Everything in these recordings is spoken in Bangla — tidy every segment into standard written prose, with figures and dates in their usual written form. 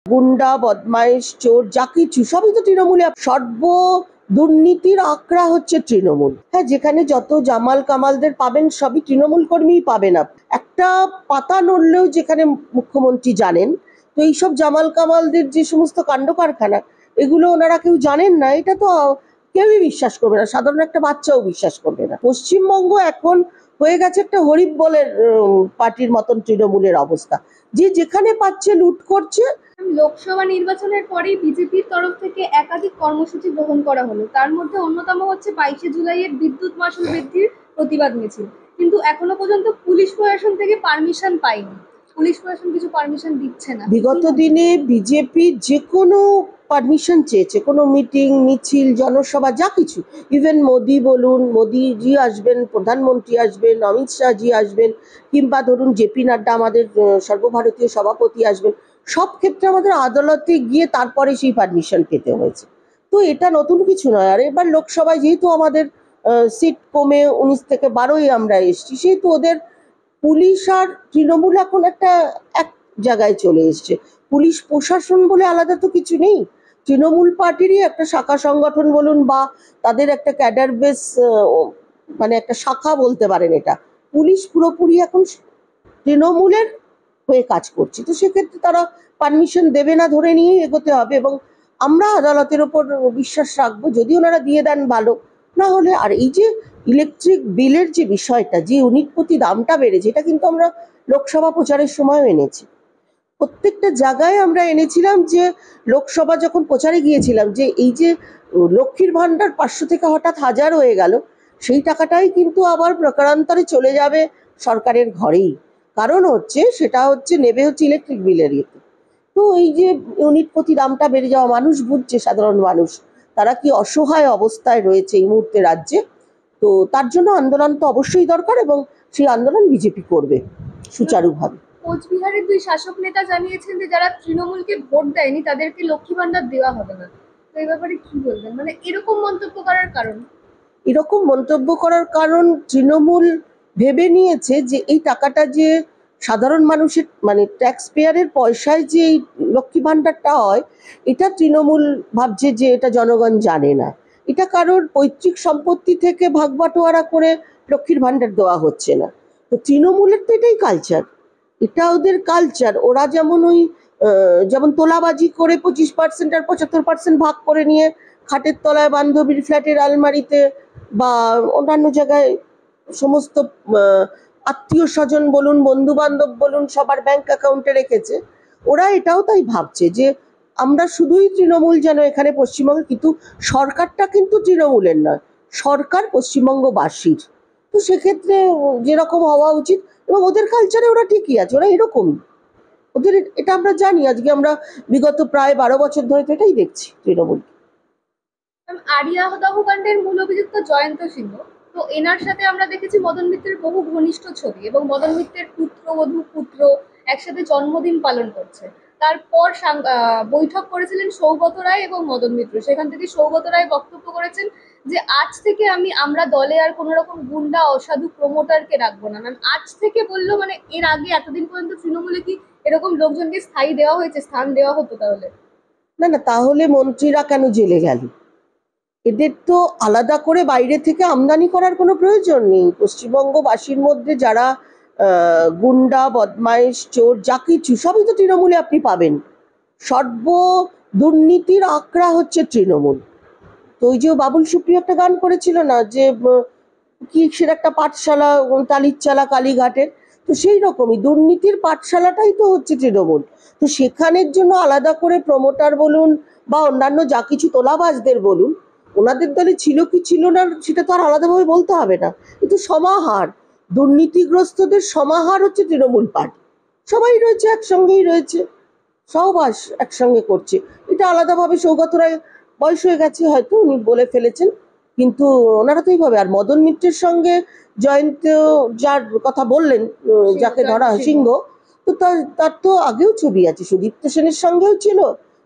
গুন্ডা বদমাইশ চোর যা কিছু সবই তো তৃণমূলে। সর্ব দুর্নীতির আঁকড়া হচ্ছে তৃণমূল। হ্যাঁ, যেখানে যত জামাল কামালদের পাবেন সবই তৃণমূল কর্মীই পাবেন। একটা পাতা নড়লেও যেখানে মুখ্যমন্ত্রী জানেন, তো এইসব জামাল কামালদের যে সমস্ত কাণ্ড কারখানা, এগুলো ওনারা কেউ জানেন না, এটা তো কেউই বিশ্বাস করবে না, সাধারণ একটা বাচ্চাও বিশ্বাস করবে না। পশ্চিমবঙ্গ এখন হয়ে গেছে একটা হরিবলের পার্টির মতন তৃণমূলের অবস্থা, যে যেখানে পাচ্ছে লুট করছে। লোকসভা নির্বাচনের পরেই বিজেপির তরফ থেকে একাধিক কর্মসূচি গ্রহণ করা হলো, তার মধ্যে অন্যতম হচ্ছে 22শে জুলাইয়ের বিদ্যুৎ মাশুল বৃদ্ধির প্রতিবাদ মিছিল। কিন্তু এখনো পর্যন্ত পুলিশ প্রশাসন থেকে পারমিশন পাইনি, পুলিশ প্রশাসন কিছু পারমিশন দিচ্ছে না। বিগত দিনে বিজেপি যে কোনো পারমিশন চেয়েছে, কোনো মিটিং মিছিল জনসভা যা কিছু, ইভেন মোদি বলুন, মোদিজি আসবেন, প্রধানমন্ত্রী আসবেন, অমিত শাহজি আসবেন, কিংবা ধরুন জেপি নাড্ডা আমাদের সর্বভারতীয় সভাপতি আসবেন, সব ক্ষেত্রে আমাদের আদালতে গিয়ে তারপরে সেই পারমিশন পেতে হয়েছে। তো এটা নতুন কিছু নয়। আর এবার লোকসভায় যেহেতু আমাদের সিট কমে 19 থেকে 12ই আমরা এসেছি, সেহেতু ওদের পুলিশ আর তৃণমূল এখন একটা এক জায়গায় চলে এসছে। পুলিশ প্রশাসন বলে আলাদা তো কিছু নেই, তৃণমূল পার্টিরই একটা শাখা সংগঠন বলুন বা তাদের একটা ক্যাডার বেস, মানে একটা শাখা বলতে পারেন। এটা পুলিশ পুরোপুরি এখন তৃণমূলের হয়ে কাজ করছে। তো সেক্ষেত্রে তারা পারমিশন দেবে না ধরে নিয়ে এগোতে হবে, এবং আমরা আদালতের ওপর বিশ্বাস রাখবো। যদি ওনারা দিয়ে দেন ভালো, না হলে। আর এই যে ইলেকট্রিক বিলের যে বিষয়টা, যে ইউনিট প্রতি দামটা বেড়েছে, এটা কিন্তু আমরা লোকসভা প্রচারের সময়ও এনেছি, প্রত্যেকটা জায়গায় আমরা এনেছিলাম। যে লোকসভা যখন প্রচারে গিয়েছিলাম, যে এই যে লক্ষ্মীর ভাণ্ডার 500 থেকে হঠাৎ 1000 হয়ে গেল, সেই টাকাটাই কিন্তু আবার প্রকারান্তরে চলে যাবে সরকারের ঘরেই। কারণ হচ্ছে সেটা হচ্ছে নেবে হচ্ছে ইলেকট্রিক বিলের ইয়েতে। তো এই যে ইউনিট প্রতি দামটা বেড়ে যাওয়া, মানুষ বুঝছে, সাধারণ মানুষ তারা কি অসহায় অবস্থায় রয়েছে এই মুহূর্তে রাজ্যে। তো তার জন্য আন্দোলন তো অবশ্যই দরকার, এবং সেই আন্দোলন বিজেপি করবে সুচারুভাবে। কোচবিহারের 2 শাসক নেতা জানিয়েছেন যে যারা তৃণমূলকে ভোট দেয়নি তাদেরকে লক্ষ্মী ভান্ডার দেওয়া হবে না। তো এই ব্যাপারে কি বলবেন, মানে এরকম মন্তব্য করার কারণ? এরকম মন্তব্য করার কারণ, তৃণমূল ভেবে নিয়েছে যে এই টাকাটা যে সাধারণ মানুষের, মানে ট্যাক্স পেয়ারের পয়সায় যে এই লক্ষ্মী ভাণ্ডারটা হয়, এটা তৃণমূল ভাবছে যে এটা জনগণ জানে না, এটা কারোর পৈতৃক সম্পত্তি থেকে ভাগ বাটোয়ারা করে লক্ষ্মীর ভাণ্ডার দেওয়া হচ্ছে না। তো তৃণমূলের তো এটাই কালচার, এটা ওদের কালচার। ওরা যেমন ওই যেমন তোলাবাজি করে 25% আর 75% ভাগ করে নিয়ে খাটের তলায়, বান্ধবীর ফ্ল্যাটের আলমারিতে বা অন্যান্য জায়গায় সমস্ত আত্মীয় স্বজন বলুন, বন্ধু বান্ধব বলুন, সবার ব্যাংক অ্যাকাউন্টে রেখেছে। ওরা এটাও তাই ভাবছে যে আমরা শুধুই তৃণমূল যেন এখানে পশ্চিমবঙ্গে, কিন্তু সরকারটা কিন্তু তৃণমূলের নয়, সরকার পশ্চিমবঙ্গবাসীর। তো সেক্ষেত্রে যেরকম হওয়া উচিত, এবং ওদের কালচারে ওরা ঠিকই আছে, ওরা এরকমই, ওদের এটা আমরা জানি। আজকে আমরা বিগত প্রায় 12 বছর ধরে তো এটাই দেখছি তৃণমূল। আরিয়া দহকাণ্ডের মূল অভিযুক্ত জয়ন্ত সিংহ, তো এনার সাথে আমরা দেখেছি মদন মিত্রের বহু ঘনিষ্ঠ ছবি, এবং মদন মিত্রের পুত্রবধূ পুত্র একসাথে জন্মদিন পালন করছে। তারপর বৈঠক করেছিলেন সৌগত রায় এবং মদন মিত্র। সেখান থেকে সৌগত রায় বক্তব্য করেছেন যে আজ থেকে আমরা দলে আর কোনো রকম গুন্ডা অসাধু প্রমোটারকে রাখবো না। ম্যাম আজ থেকে বললো, মানে এর আগে এতদিন পর্যন্ত তৃণমূলে কি এরকম লোকজনকে স্থায়ী দেওয়া হয়েছে, স্থান দেওয়া হতো? তাহলে না না, তাহলে মন্ত্রীরা কেন জেলে গেল? এদের তো আলাদা করে বাইরে থেকে আমদানি করার কোনো প্রয়োজন নেই। পশ্চিমবঙ্গবাসীর মধ্যে যারা গুন্ডা বদমাইশ চোর যা কিছু সবই তো তৃণমূলে আপনি পাবেন। সর্ব দুর্নীতির আঁকড়া হচ্ছে তৃণমূল। তো ওই যে বাবুল সুপ্রিয় একটা গান করেছিল না, যে কি সেটা একটা পাঠশালা, তালিরচালা কালীঘাটের, তো সেই রকমই দুর্নীতির পাঠশালাটাই তো হচ্ছে তৃণমূল। তো সেখানের জন্য আলাদা করে প্রমোটার বলুন বা অন্যান্য যা কিছু তোলাবাজদের বলুন, ওনাদের দলে ছিল কি ছিল না সেটা তো আর আলাদাভাবে বলতে হবে না। কিন্তু সমাহার, দুর্নীতিগ্রস্তদের সমাহার হচ্ছে তৃণমূল পার্টি। সবাই রয়েছে, একসঙ্গেই রয়েছে, সহবাস একসঙ্গে করছে। এটা আলাদাভাবে সৌগত রায় বয়স হয়ে গেছে হয়তো উনি বলে ফেলেছেন, কিন্তু ওনারা তো এইভাবে। আর মদন মিত্রের সঙ্গে জয়ন্ত, যার কথা বললেন, যাকে ধরা সিংহ, তো তার তো আগেও ছবি আছে, সুদীপ্ত সেনের সঙ্গেও ছিল,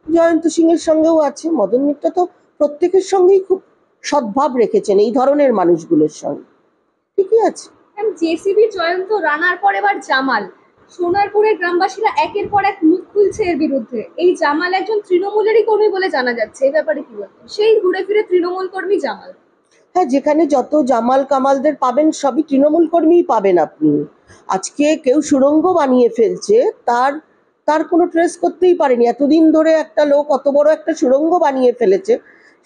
জয়ন্ত সিংহের সঙ্গেও আছে। মদন মিত্র তো প্রত্যেকের সঙ্গেই খুব সদ্ভাব রেখেছেন, এই ধরনের মানুষগুলোর সঙ্গে ঠিকই আছে। জেসিবি জয়ন্ত রানার পর এবার জামাল, সোনারপুরের গ্রামবাসীরা একের পর এক মুখ খুলছে এর বিরুদ্ধে। এই জামাল একজন তৃণমূলেরই কর্মী বলে জানা যাচ্ছে, এই ব্যাপারে কি বলবেন? সেই ঘুরে ফিরে তৃণমূল কর্মী জামাল। হ্যাঁ, যেখানে যত জামাল কামালদের পাবেন সবই তৃণমূল কর্মীই পাবেন আপনি। আজকে কেউ সুড়ঙ্গ বানিয়ে ফেলছে, তার তার কোনো ট্রেস করতেই পারেনি। এতদিন ধরে একটা লোক অত বড় একটা সুড়ঙ্গ বানিয়ে ফেলেছে,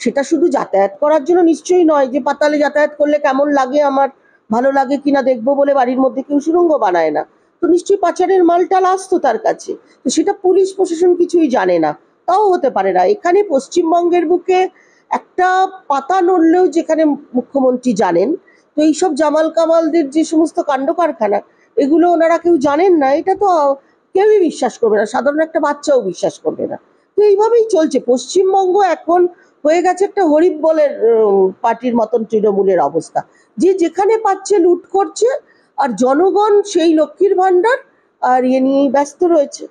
সেটা শুধু যাতায়াত করার জন্য নিশ্চয়ই নয়, যে পাতালে যাতায়াত করলে কেমন লাগে আমার, ভালো লাগে কিনা দেখবো বলে বাড়ির মধ্যে কেউ সুড়ঙ্গ বানায় না। তো নিশ্চয়ই পাচারের মালটাল আসতো তার কাছে, তো সেটা পুলিশ প্রশাসন কিছুই জানে না। তাও হতে পারে না। এখানে পশ্চিমবঙ্গের বুকে একটা পাতা নড়লেও যেখানে মুখ্যমন্ত্রী জানেন, তো এইসব জামাল কামালদের যে সমস্ত কাণ্ড কারখানা, এগুলো ওনারা কেউ জানেন না, এটা তো কেউই বিশ্বাস করবে না, সাধারণ একটা বাচ্চাও বিশ্বাস করবে না। তো এইভাবেই চলছে পশ্চিমবঙ্গ। এখন হয়ে গেছে একটা হরিবলের পার্টির মতন তৃণমূলের অবস্থা, যে যেখানে পাচ্ছে লুট করছে, আর জনগণ সেই লক্ষ্মীর ভাণ্ডার আর ইয়ে নিয়েই ব্যস্ত রয়েছে।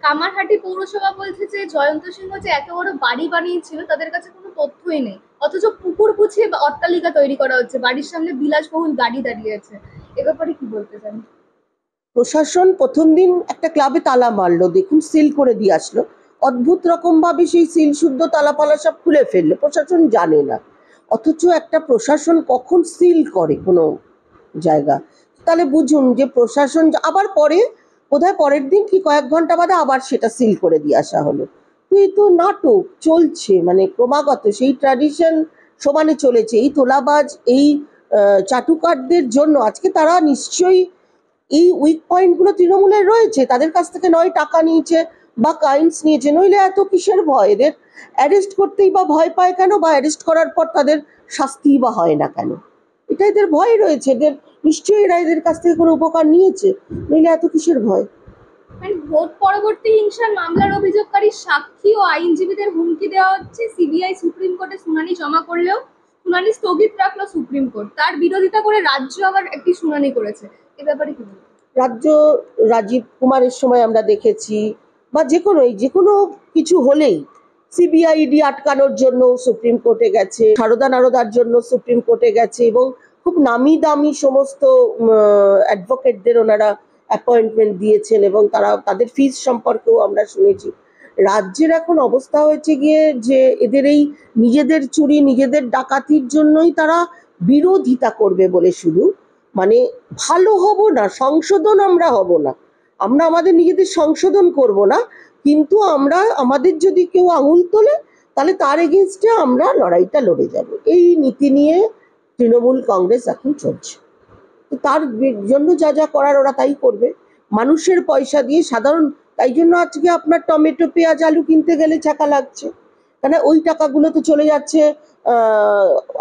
কামারহাটি পৌরসভা বলছে যে জয়ন্ত সিংহ যে এত বড় বাড়ি বানিয়েছিল তাদের কাছে কোনো তথ্যই নেই, অথচ পুকুর পুছিয়ে অট্টালিকা তৈরি করা হচ্ছে, বাড়ির সামনে বিলাসবহুল গাড়ি দাঁড়িয়ে আছে। এ ব্যাপারে কি বলতে চান? প্রশাসন প্রথম দিন একটা ক্লাবে তালা মারলো, দেখুন সিল করে দিয়ে আসলো। অদ্ভুত রকম ভাবে সেই সিল শুদ্ধ তালা পালা সব খুলে ফেললো, প্রশাসন জানে না। অথচ একটা প্রশাসন কখন সিল করে কোনো জায়গা, তাহলে বুঝুন যে প্রশাসন আবার পরে, বোধহয় পরের দিন কি কয়েক ঘন্টা বাদে আবার সেটা সিল করে দিয়ে আসা হলো। তো এই তো নাটক চলছে, মানে ক্রমাগত সেই ট্র্যাডিশন সমানে চলেছে। এই তোলাবাজ, এই চাটুকারদের জন্য আজকে তারা নিশ্চয়ই এই উইক পয়েন্টগুলো তৃণমূলের রয়েছে, তাদের কাছ থেকে নয় টাকা নিয়েছে বা কাইন্ডস নিয়েছে, নইলে এত কিসের ভয় এদের? অ্যারেস্ট করতেই বা ভয় পায় কেন, বা অ্যারেস্ট করার পর তাদের শাস্তিই বা হয় না কেন? এটা এদের ভয় রয়েছে, এদের নিশ্চয়ই এরা এদের কাছ থেকে কোনো উপকার নিয়েছে, নইলে এত কিসের ভয়? মানে ভোট পরবর্তী হিংসার মামলার অভিযোগকারী সাক্ষী ও আইনজীবীদের হুমকি দেওয়া হচ্ছে। সিবিআই সুপ্রিম কোর্টে শুনানি জমা করলেও শুনানি স্থগিত রাখলো সুপ্রিম কোর্ট, তার বিরোধিতা করে রাজ্য আবার একটি শুনানি করেছে। এ ব্যাপারে কি বলবেন? রাজ্য, রাজীব কুমারের সময় আমরা দেখেছি, বা যে কোনো কিছু হলেই সিবিআইডি আটকানোর জন্য সুপ্রিম কোর্টে গেছে, সারদা নারদার জন্য সুপ্রিম কোর্টে গেছে, এবং খুব নামি দামি সমস্ত অ্যাডভোকেটদের ওনারা অ্যাপয়েন্টমেন্ট দিয়েছেন, এবং তারা তাদের ফিস সম্পর্কেও আমরা শুনেছি। রাজ্যের এখন অবস্থা হয়েছে গিয়ে যে এদের এই নিজেদের চুরি নিজেদের ডাকাতির জন্যই তারা বিরোধিতা করবে বলে শুধু, মানে ভালো হব না, সংশোধন আমরা হব না, আমরা আমাদের নিজেদের সংশোধন করব না, কিন্তু আমরা আমাদের যদি কেউ আঙুল তোলে তাহলে তার এগেনস্টে আমরা লড়াইটা লড়ে যাব, এই নীতি নিয়ে তৃণমূল কংগ্রেস এখন চলছে। তো তার জন্য যা যা করার ওরা তাই করবে, মানুষের পয়সা দিয়ে সাধারণ। তাই জন্য আজকে আপনার টমেটো পেঁয়াজ আলু কিনতে গেলে ছাকা লাগছে, কেন ওই টাকাগুলো তো চলে যাচ্ছে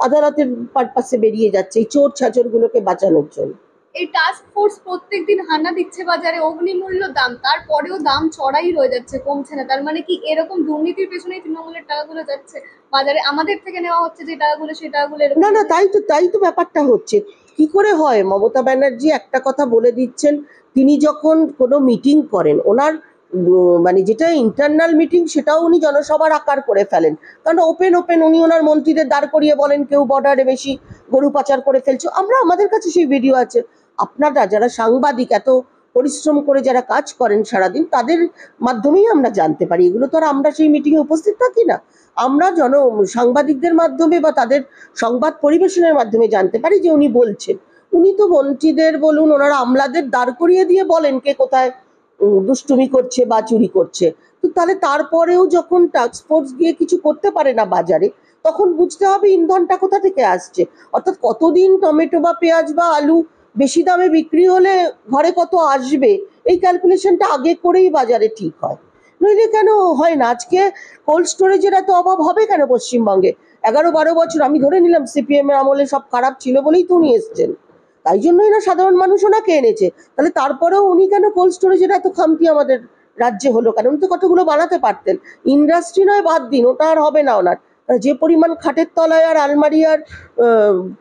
আদালতের পারপাসে বেরিয়ে যাচ্ছে এই চোর ছাচরগুলোকে বাঁচানোর জন্য। এই টাস্ক ফোর্স প্রত্যেকদিন হানা দিচ্ছে বাজারে, অগ্নিমূল্য দাম, তারপরেও দাম চড়াই রয়ে যাচ্ছে, কমছে না। তার মানে কি এরকম দুর্নীতির পেছনেই তৃণমূলের টাকাগুলো যাচ্ছে বাজারে, আমাদের থেকে নেওয়া হচ্ছে যে টাকাগুলো, সেই টাকাগুলো না না, তাই তো ব্যাপারটা হচ্ছে। কি করে হয়? মমতা ব্যানার্জি একটা কথা বলে দিচ্ছেন, তিনি যখন কোনো মিটিং করেন ওনার মানে যেটা ইন্টারনাল মিটিং সেটাও উনি জনসভার আকার করে ফেলেন, কারণ ওপেন উনি ওনার মন্ত্রীদের দাঁড় করিয়ে বলেন কেউ বর্ডারে বেশি গরু পাচার করে ফেলছে। আমাদের কাছে সেই ভিডিও আছে। আপনারা যারা সাংবাদিক, এত পরিশ্রম করে যারা কাজ করেন সারাদিন, তাদের মাধ্যমেই আমরা জানতে পারি, এগুলো তো আর আমরা সেই মিটিংয়ে উপস্থিত থাকি না, আমরা সাংবাদিকদের মাধ্যমে বা তাদের সংবাদ পরিবেশনের মাধ্যমে জানতে পারি যে উনি বলছেন। উনি তো মন্ত্রীদের বলুন, ওনারা আমলাদের দাঁড় করিয়ে দিয়ে বলেন কে কোথায় দুষ্টুমি করছে বা চুরি করছে। তো তাহলে তারপরেও যখন টাস্ক ফোর্স গিয়ে কিছু করতে পারে না বাজারে, তখন বুঝতে হবে ইন্ধনটা কোথা থেকে আসছে, অর্থাৎ কতদিন টমেটো বা পেঁয়াজ বা আলু বেশি দামে বিক্রি হলে ঘরে কত আসবে, এই ক্যালকুলেশনটা আগে করেই বাজারে ঠিক হয়, নইলে কেন হয় না? আজকে কোল্ড স্টোরেজের এত অভাব হবে কেন পশ্চিমবঙ্গে? 11-12 বছর আমি ধরে নিলাম সিপিএম এর আমলে সব খারাপ ছিল বলেই তো উনি এসছেন, তাই জন্যই না সাধারণ মানুষ ওনাকে এনেছে। তাহলে তারপরেও উনি কেন কোল্ড স্টোরেজের এত খামতি আমাদের রাজ্যে হলো কেন? উনি তো কতগুলো বানাতে পারতেন। ইন্ডাস্ট্রি নয় বাদ দিন, ওটা আর হবে না ওনার। যে পরিমাণ খাটের তলায় আর আলমারি আর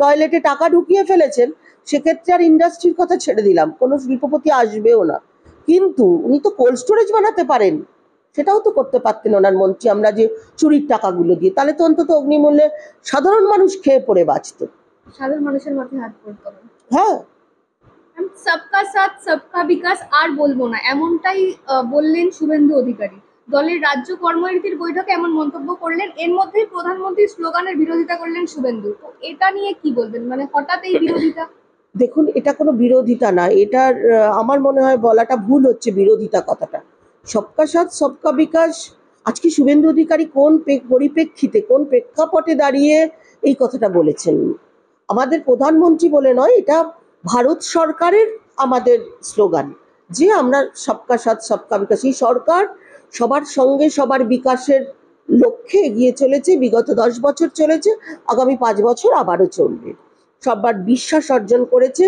টয়লেটে টাকা ঢুকিয়ে ফেলেছেন, সেক্ষেত্রে আর ইন্ডাস্ট্রির কথা ছেড়ে দিলাম, কোনো শিল্পপতি আসবেও না। কিন্তু উনি তো কোল্ড স্টোরেজ বানাতে পারেন, সেটাও তো করতে পারতেন ওনার মন্ত্রী, আমরা যে চুরির টাকাগুলো দিয়ে, তাহলে তো অন্তত অগ্নিমূল্যে সাধারণ মানুষ খেয়ে পড়ে বাঁচত। সাধারণ মানুষের মাথায় হাত পড়তো না। হ্যাঁ। সবকা সাথ সবকা বিকাশ আর বলবো না, এমনটাই বললেন শুভেন্দু অধিকারী। দলের রাজ্য কর্মসূচির বৈঠকে এমন মন্তব্য করলেন, এর মধ্যেই প্রধানমন্ত্রীর স্লোগানের বিরোধিতা করলেন শুভেন্দু। তো এটা নিয়ে কি বলবেন, মানে হঠাৎ এই বিরোধিতা? দেখুন, এটা কোনো বিরোধিতা না, এটার আমার মনে হয় বলাটা ভুল হচ্ছে বিরোধিতা কথাটা। সবকা সাথ সবকা বিকাশ আজকে শুভেন্দু অধিকারী কোন পরিপ্রেক্ষিতে, কোন প্রেক্ষাপটে দাঁড়িয়ে এই কথাটা বলেছেন? আমাদের প্রধানমন্ত্রী বলে নয়, এটা ভারত সরকারের আমাদের স্লোগান যে আমরা সবকা সাথ সবকা বিকাশ। এই সরকার সবার সঙ্গে সবার বিকাশের লক্ষ্যে এগিয়ে চলেছে, বিগত 10 বছর চলেছে, আগামী 5 বছর আবারও চলবে, সবার বিশ্বাস অর্জন করেছে।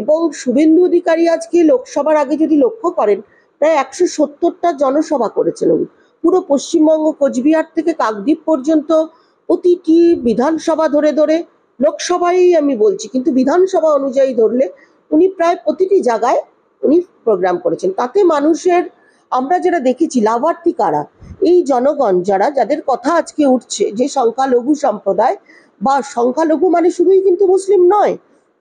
এবং শুভেন্দু অধিকারী আজকে লোকসভার আগে যদি লক্ষ্য করেন, প্রায় 170টা জনসভা করেছেন উনি। পুরো পশ্চিমবঙ্গ, কোচবিহার থেকে কাকদ্বীপ পর্যন্ত প্রতিটি বিধানসভা ধরে ধরে, লোকসভায় আমি বলছি কিন্তু বিধানসভা অনুযায়ী ধরলে উনি প্রায় প্রতিটি জায়গায় উনি প্রোগ্রাম করেছেন। তাতে মানুষের, আমরা যারা দেখেছি লাভার্থী কারা, এই জনগণ যারা, যাদের কথা আজকে উঠছে, যে সংখ্যালঘু সম্প্রদায়, বা সংখ্যালঘু মানে শুধুই কিন্তু মুসলিম নয়,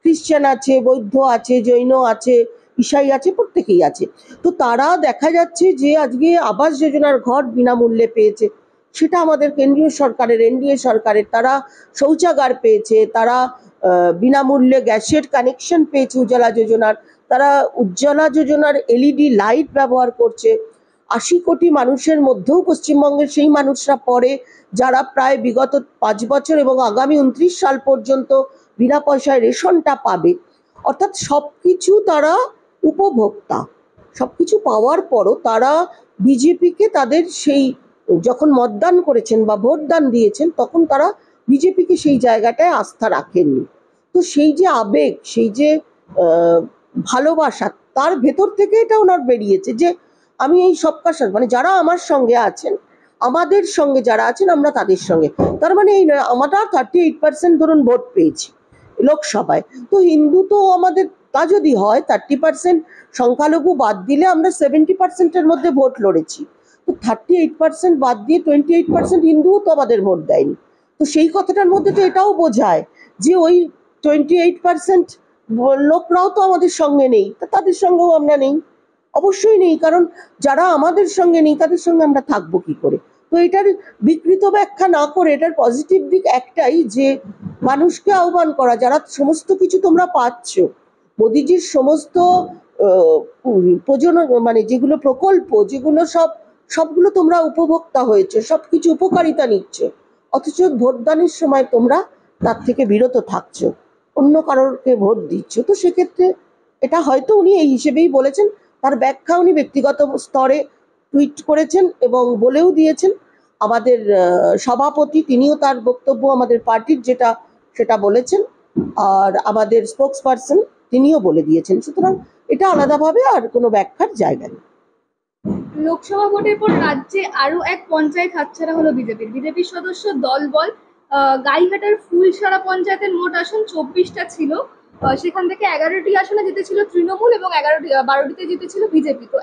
খ্রিস্টান আছে, বৌদ্ধ আছে, জৈন আছে, ঈসাই আছে, প্রত্যেকেই আছে। তো তারা দেখা যাচ্ছে যে আজকে আবাস যোজনার ঘর বিনামূল্যে পেয়েছে, সেটা আমাদের কেন্দ্রীয় সরকারের, এনডিএ সরকারের। তারা শৌচাগার পেয়েছে, তারা বিনামূল্যে গ্যাসের কানেকশন পেয়েছে উজ্জ্বলা যোজনার, তারা উজ্জ্বলা যোজনার এলইডি লাইট ব্যবহার করছে। 80 কোটি মানুষের মধ্যেও পশ্চিমবঙ্গের সেই মানুষরা পড়ে যারা প্রায় বিগত 5 বছর এবং আগামী 29 সাল পর্যন্ত বিনা পয়সায় রেশনটা পাবে। অর্থাৎ সবকিছু তারা উপভোক্তা। সবকিছু পাওয়ার পরও তারা বিজেপিকে, তাদের সেই যখন মতদান করেছেন বা ভোটদান দিয়েছেন, তখন তারা বিজেপিকে সেই জায়গাটায় আস্থা রাখেননি। তো সেই যে আবেগ, সেই যে ভালোবাসা, তার ভেতর থেকে এটা ওনার বেরিয়েছে যে আমি এই সবকা সাথ, মানে যারা আমার সঙ্গে আছেন, আমাদের সঙ্গে যারা আছেন, আমরা তাদের সঙ্গে। তার মানে এই নয় আমরা 38% ধরুন ভোট পেয়েছি লোকসভায়, তো হিন্দু তো আমাদের, তা যদি হয় 30% সংখ্যালঘু বাদ দিলে আমরা 70%-এর মধ্যে ভোট লড়েছি। তো 38% বাদ দিয়ে 28% হিন্দুও তো আমাদের ভোট দেয়নি। তো সেই কথাটার মধ্যে তো এটাও বোঝায় যে ওই 28% লোকরাও তো আমাদের সঙ্গে নেই, তা তাদের সঙ্গেও আমরা নেই, অবশ্যই নেই। কারণ যারা আমাদের সঙ্গে নেই তাদের সঙ্গে আমরা থাকবো কি করে? তো এটার বিকৃত ব্যাখ্যা না করে এটার পজিটিভ দিক একটাই, যে মানুষকে আহ্বান করা, যারা সমস্ত কিছু তোমরা পাচ্ছ, মোদিজির সমস্ত প্রযোজনা, মানে যেগুলো প্রকল্প, যেগুলো সবগুলো তোমরা উপভোক্তা হয়েছে, সবকিছু উপকারিতা নিচ্ছ, অথচ ভোটদানের সময় তোমরা তার থেকে বিরত থাকছো, অন্য কারোরকে ভোট দিচ্ছ। তো সেক্ষেত্রে এটা হয়তো উনি এই হিসেবেই বলেছেন। তার ব্যাখ্যা উনি ব্যক্তিগত স্তরে টুইট করেছেন এবং বলেও দিয়েছেন। আমাদের সভাপতি, তিনিও তার বক্তব্য আমাদের পার্টির যেটা, সেটা বলেছেন। আর আমাদের স্পোক্স পার্সন, তিনিও বলে দিয়েছেন। সুতরাং এটা আলাদাভাবে আর কোনো ব্যাখ্যার জায়গা নেই। লোকসভা ভোটের পর রাজ্যে আরো এক পঞ্চায়েত হাতছাড়া হলো বিজেপির সদস্য দলবল। গাইঘাটার ফুলসারা পঞ্চায়েতের মোট আসন 24টা ছিল। সেখান থেকে 11টি আসনে জিতেছিল তৃণমূল এবং 12টিতে জিতেছিল বিজেপি। তো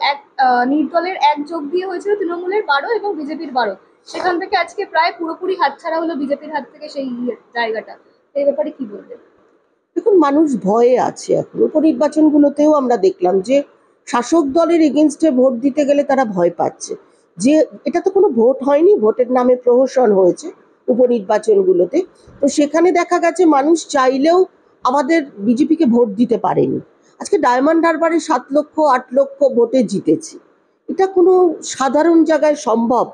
নির্দলের 1 যোগ দিয়ে হয়েছিল তৃণমূলের 12 এবং বিজেপির 12। সেখান থেকে আজকে প্রায় পুরোপুরি হাতছাড়া হলো বিজেপির হাত থেকে সেই জায়গাটা। এই ব্যাপারে কি বলবেন? দেখুন, মানুষ ভয়ে আছে। এখন উপনির্বাচনগুলোতেও আমরা দেখলাম যে শাসক দলের এগেনস্টে ভোট দিতে গেলে তারা ভয় পাচ্ছে, যে এটা তো কোনো ভোট হয়নি, ভোটের নামে প্রহসন হয়েছে উপনির্বাচনগুলোতে। তো সেখানে দেখা গেছে মানুষ চাইলেও আমাদের বিজেপিকে ভোট দিতে পারেনি। আজকে ডায়মন্ড হারবারে 7 লক্ষ 8 লক্ষ ভোটে জিতেছে, এটা কোনো সাধারণ জায়গায় সম্ভব?